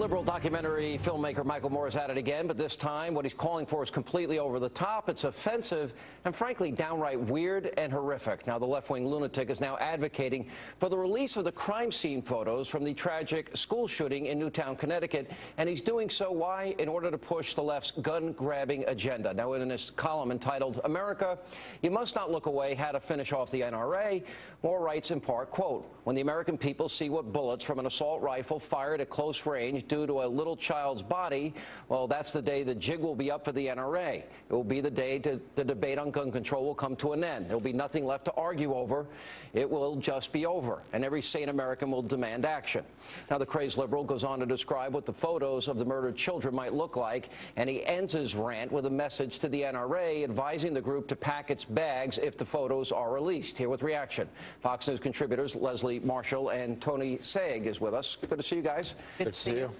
Liberal documentary filmmaker Michael Moore is at it again, but this time what he's calling for is completely over the top. It's offensive and, frankly, downright weird and horrific. Now, the left-wing lunatic is now advocating for the release of the crime scene photos from the tragic school shooting in Newtown, Connecticut, and he's doing so, why? In order to push the left's gun-grabbing agenda. Now, in his column entitled, "America, You Must Not Look Away, How to Finish Off the NRA," Moore writes in part, quote, "When the American people see what bullets from an assault rifle fired at close range do to a little child's body, well, that's the day the jig will be up for the NRA. It will be the day the debate on gun control will come to an end. There will be nothing left to argue over. It will just be over, and every sane American will demand action." Now, the crazed liberal goes on to describe what the photos of the murdered children might look like, and he ends his rant with a message to the NRA advising the group to pack its bags if the photos are released. Here with reaction, Fox News contributors Leslie Marshall and Tony Saig is with us. Good to see you guys. Good to see you.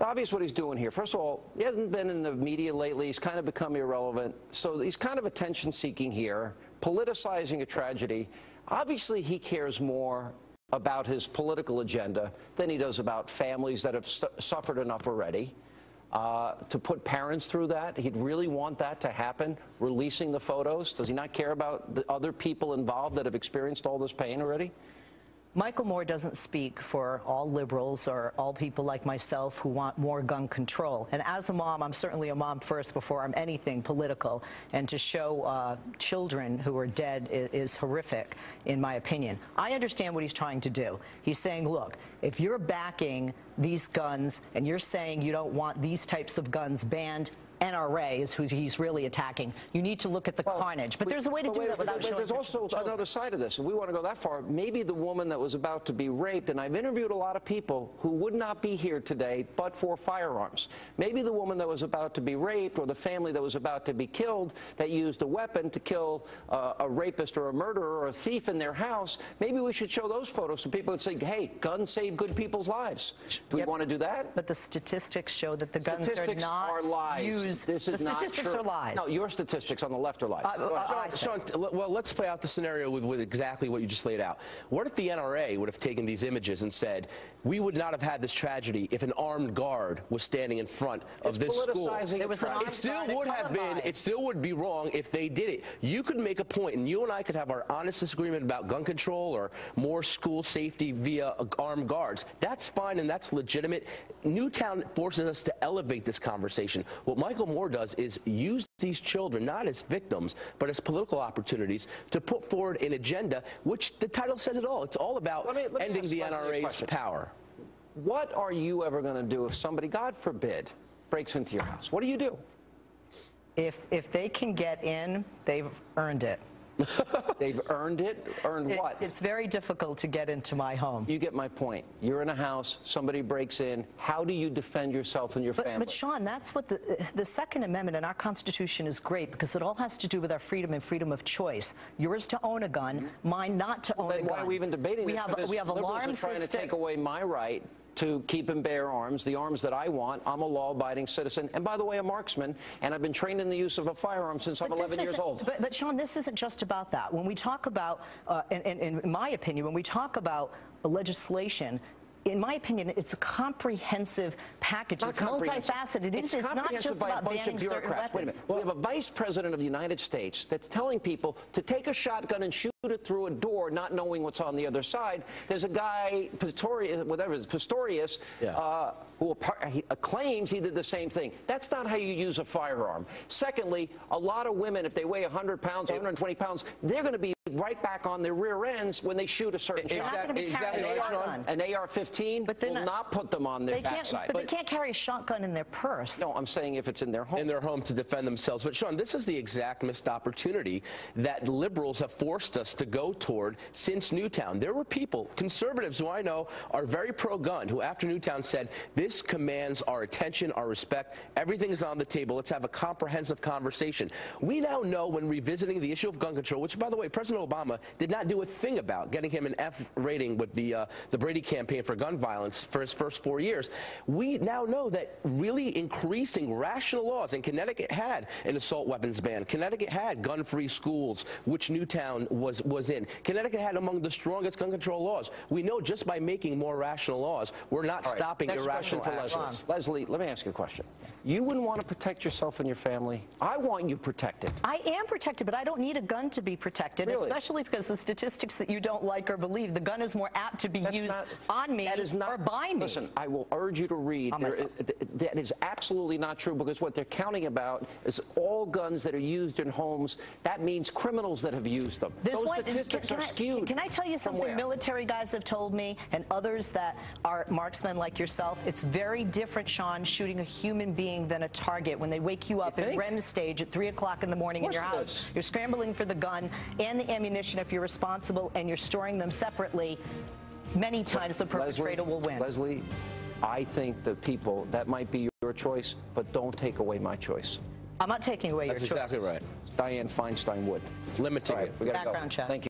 Obvious what he's doing here. First of all, he hasn't been in the media lately. He's kind of become irrelevant. So he's kind of attention-seeking here, politicizing a tragedy. Obviously, he cares more about his political agenda than he does about families that have suffered enough already. To put parents through that, he'd really want that to happen, releasing the photos. Does he not care about the other people involved that have experienced all this pain already? Michael Moore doesn't speak for all liberals or all people like myself who want more gun control. And as a mom, I'm certainly a mom first before I'm anything political. And to show children who are dead is horrific, in my opinion. I understand what he's trying to do. He's saying, look, if you're backing these guns and you're saying you don't want these types of guns banned, NRA is who he's really attacking. You need to look at the carnage. But there's a way to do that without showing. There's also another side of this. If we want to go that far, maybe the woman that was about to be raped, and I've interviewed a lot of people who would not be here today but for firearms. Maybe the woman that was about to be raped, or the family that was about to be killed, that used a weapon to kill a rapist or a murderer or a thief in their house, maybe we should show those photos so people would say, hey, guns save good people's lives. Do we want to do that? But the statistics show that the guns are not used. This is the statistics are lies. No, your statistics on the left are lies. Sean, well, let's play out the scenario with exactly what you just laid out. What if the NRA would have taken these images and said, we would not have had this tragedy if an armed guard was standing in front of this school? It still would be wrong if they did it. You could make a point, and you and I could have our honest disagreement about gun control or more school safety via armed guards. That's fine, and that's legitimate. Newtown forces us to elevate this conversation. What Michael Moore does is use these children not as victims, but as political opportunities to put forward an agenda, which the title says it all. It's all about ending the NRA's power. What are you ever going to do if somebody, God forbid, breaks into your house? What do you do? If they can get in, they've earned it. They've earned it? Earned what? It's very difficult to get into my home. You get my point. You're in a house, somebody breaks in. How do you defend yourself and your family? But Sean, that's what the Second Amendment in our Constitution is great, because it all has to do with our freedom and freedom of choice. Yours to own a gun, mine not to own a gun. Why are we even debating this? We have alarm systems trying to take away my right to keep and bear arms, the arms that I want. I'm a law-abiding citizen, and by the way, a marksman, and I've been trained in the use of a firearm since I'm 11 years old. But Sean, this isn't just about that. When we talk about, in my opinion, when we talk about legislation, in my opinion, it's a comprehensive package. It's multifaceted. It's not just about banning certain weapons. Wait a minute. We have a vice president of the United States that's telling people to take a shotgun and shoot it through a door, not knowing what's on the other side. There's a guy, Pistorius, who claims he did the same thing. That's not how you use a firearm. Secondly, a lot of women, if they weigh 100 pounds, 120 pounds, they're going to be right back on their rear ends when they shoot a certain shot. An AR-15 will not put them on their backside. But they can't carry a shotgun in their purse. No, I'm saying if it's in their home. In their home to defend themselves. But, Sean, this is the exact missed opportunity that liberals have forced us to go toward since Newtown. There were people, conservatives who I know are very pro-gun, who after Newtown said, this commands our attention, our respect. Everything is on the table. Let's have a comprehensive conversation. We now know, when revisiting the issue of gun control, which, by the way, President Obama did not do a thing about, getting him an F rating with the Brady campaign for gun violence for his first 4 years. We now know that really increasing rational laws, and Connecticut had an assault weapons ban. Connecticut had gun-free schools, which Newtown was in. Connecticut had among the strongest gun control laws. We know just by making more rational laws, we're not stopping irrational actions. Leslie, let me ask you a question. Yes. You wouldn't want to protect yourself and your family? I want you protected. I am protected, but I don't need a gun to be protected, really? Especially because the statistics that you don't like or believe, the gun is more apt to be used on me or by me. Listen, I will urge you to read. That is absolutely not true, because what they're counting about is all guns that are used in homes. That means criminals that have used them. Those statistics are skewed. Can I tell you something military guys have told me, and others that are marksmen like yourself? It's very different, Sean, shooting a human being than a target. When they wake you up in REM stage at 3 o'clock in the morning in your house, you're scrambling for the gun and the ammunition if you're responsible, and you're storing them separately. Many times the perpetrator will win. Leslie, I think the people, that might be your choice, but don't take away my choice. I'm not taking away your choice. That's exactly right. Dianne Feinstein would. Limiting it. We gotta go. Background check. Thank you.